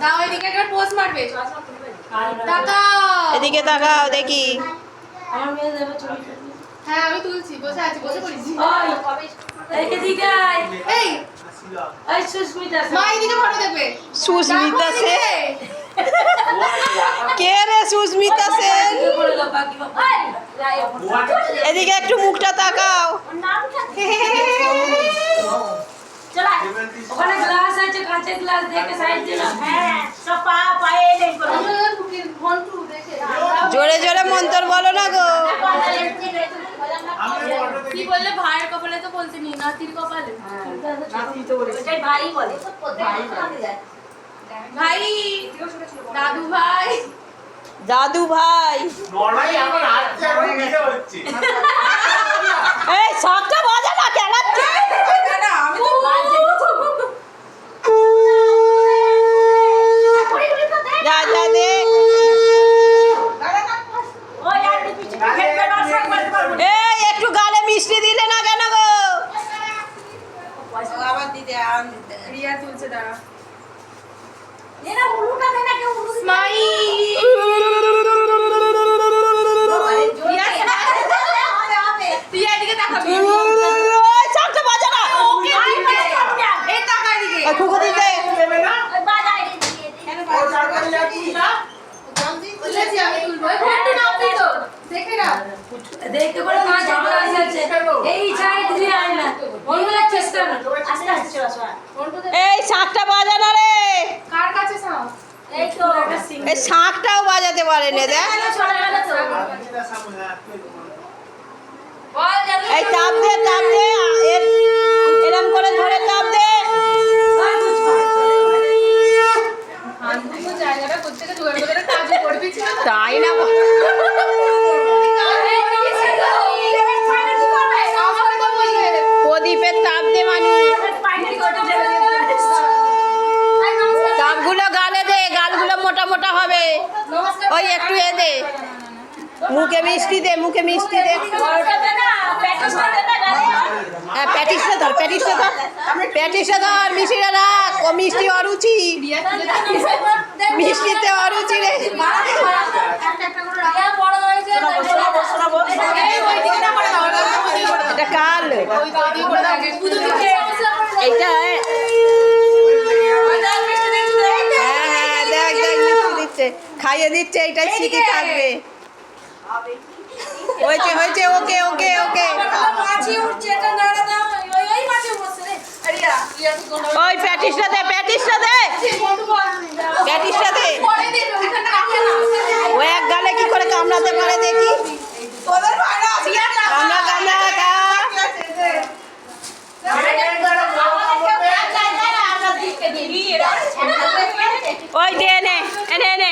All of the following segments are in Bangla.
দাও এদিকে একটা পোজ মারবে। এদিকে তাকাও দেখি। হ্যাঁ আমি তুলছি, বসে আছি, বসে পড়েছি। এই মা এদিকে ফটো দেখবে। সুস্মিতা সেন কে রে? সুস্মিতা সেন এদিকে একটু মুখটা তাকাও। ওখানে গ্লাস আছে, কাঁচের গ্লাস দেখে সাইড দিলাম। হ্যাঁ সব পায়ে নেই করে জোরে জোরে মন্তর বলো না গো। কি বললে? ভাইয়ের কপালে তো বলতে নি, নাতির কপালে। ওটাই ভাই বলে। ভাই, দাদু ভাই, দাদু ভাই। এই শাকটা বাজা না কেলাচ্ছে। যা যা দে। এই একটু গালে মিষ্টি দিলে না কেন গো? আবার দিতে রিয়া তুলছে, দাঁড়া। এরা উলুটা দেয় না, কেউ উলু স্মাইল। রিয়া এদিকে তাকাবি। ওই শাকটা বাজা না। এই তাকা এদিকে। ওই খুকু দিতে। তুলেছি আমি, তুলবো। এই ফোনটা নাও তো, দেখে নাও। দেখতে করে মা যেগুলো আছে এই সাইড দিয়ে আয় না, ওইগুলো চেষ্টা না। আস্তে আস্তে চলো চলো। এই শাকটা বাজা না রে। কার কাছে চাও? এই তো একটা সিং এই শাকটাও বাজাতে পারে না দেখ। চলে গেল তো। বল জানি এই চাপ দে চাপ দে। এরম করে ধরে চাপ দে। আনন্দ জায়গাটা কোত্থেকে জোগাড় করে কাজ করবি ছিল। তাই না প্রদীপের তাপ দে মানু। তাপগুলো গালে দে, গালগুলো মোটা মোটা হবে। ওই একটু এ দে, মুখে মিষ্টি দে, মুখে মিষ্টি দে। হ্যাঁ প্যাটিসটা ধর, প্যাটিসটা ধর, প্যাটিসটা ধর। মিষ্টিটা রাখ, ও মিষ্টি অরুচি, মিষ্টিতে অরুচি রে। এটা কাল এইটা। হ্যাঁ হ্যাঁ দেখ দেখ মিষ্টি দিচ্ছে, খাইয়ে দিচ্ছে, এইটাই স্মৃতি থাকবে। হয়েছে হয়েছে, ওকে ওকে ওকে। ওই প্যাটিসটা দে, প্যাটিসটা দে, প্যাটিসটা দে। ও এক গালে কি করে কামড়াতে পারে দেখি। কামড়া কামড়া খা। ওই দে, এনে এনে এনে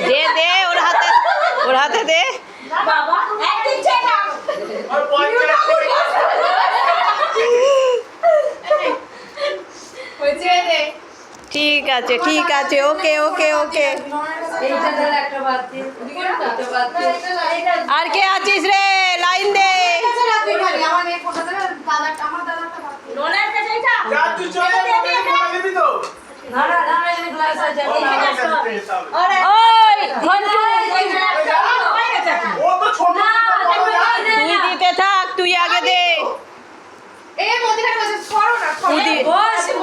দে দে, ওর হাতে, ওর হাতে দে। ঠিক আছে ঠিক আছে, ওকে ওকে ওকে। আর কে আছিস রে? লাইন দে। ওই তুই দিতে থাক, তুই আগে দে।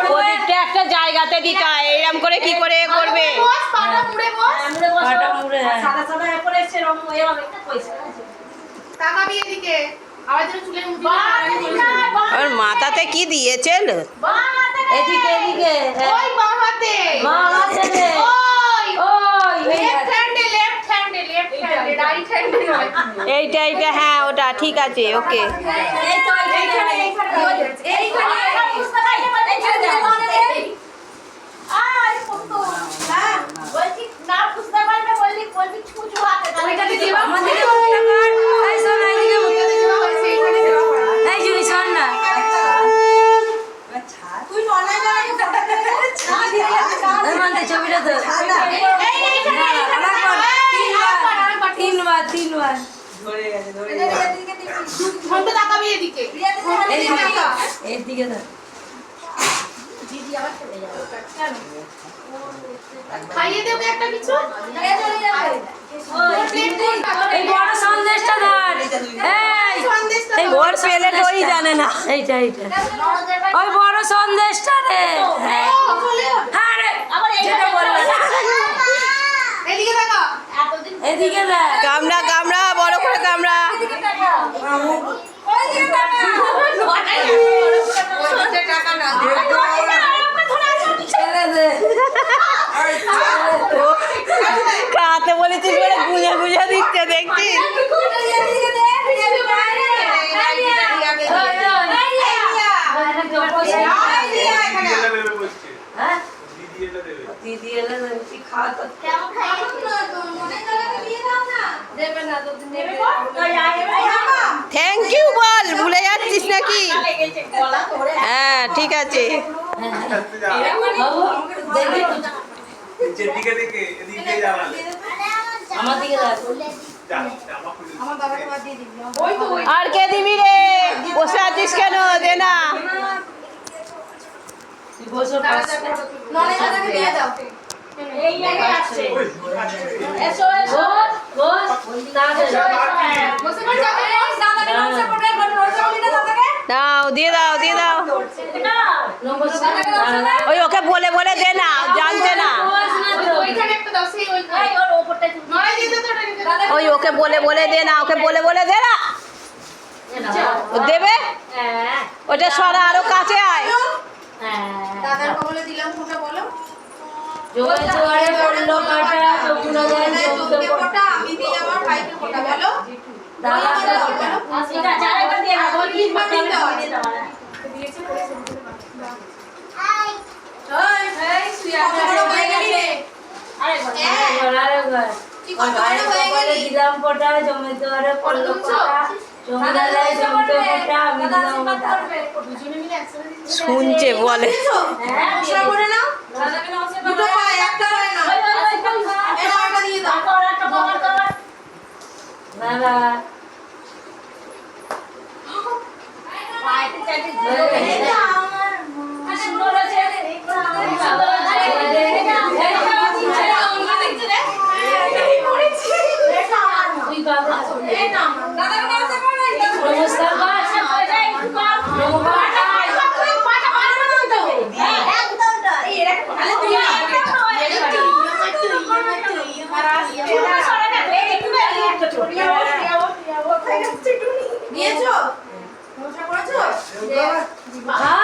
প্রদীপটা একটা জায়গাতে দিতে হয়, এরম করে কি করে করবে? আর মাথাতে কি দিয়েছে? এদিকে এদিকে এইটা এইটা, হ্যাঁ ওটা ঠিক আছে, ওকে। তিনবার ফোনটা তাকাবি এদিকে। এর দিকে দেখ খাইয়ে দেবে একটা কিছু এই বড় সন্দেশটা ধর এই ওর প্লেট ওই জানে না। এইটা ওই বড় সন্দেশটা রে হ্যাঁ রে যেটা বলবে এদিকে দেখো এদিকে দেখ কামড়া কামড়া বড় করে কামড়া। ছেড়ে দে ও কাতে বলেছিস বলে গুঁজে গুঁজে দিচ্ছে দেখছিস। দিদি এলে তুই খাওয়া তো থ্যাংক ইউ বল, ভুলে যাচ্ছিস নাকি? হ্যাঁ ঠিক আছে। নিচের দিকে দেখে এদিক দিয়ে যাওয়া আমার দিকে দেখ আর কে দিবি রে? বসে আছিস কেন? দে না। তুই বসে পাস দাও, দিয়ে দাও, দিয়ে দাও। ওই ওকে বলে বলে দে না, জানতে না। ওইখানে একটা দাও সেই ওইখানে ওর উপরটা নড়াই দিতে তো এটা ওই ওকে বলে বলে দে না, ওকে বলে বলে দে না। ও দেবে ওটা সরা, আরো কাছে আয়। দাদার কবলে দিলাম ফোঁটা বলো জোরে জোরে পড়লো কাটা চোখগুলো যায় জমতে ফোঁটা আমি দিই আমার ভাইকে ফোঁটা বলো দাদাটা এটা চারবার দিয়ে না বল তিনবার দিতে হয় দিয়েছে এই সুয়া বড় হয়ে গেলি রে আরেকবার কি কত বড় হয়ে গেলি দিলাম ফোঁটা জমতে ওরে পড়লো কাটা জমতে যায় জমতে ফোঁটা আমি দিলাম ফোঁটা দুজনে মিলে একসাথে দিচ্ছি শুনছে বলে। হ্যাঁ নমস্কার করে নাও দাদাকে নমস্কার দুটো পায় একটা পায় না এটা ওটা দিয়ে দাও দাদা পায়তে চাইতে এটা আমার সুন্দর আছে সুন্দর আছে এটা অন্য দেখতে রে এই পড়েছি এটা আমার তুই বাবা এটা আমার দাদাকে নমস্কার করে নমস্কার বাস নিয়েছো নমস্কার করেছো হ্যাঁ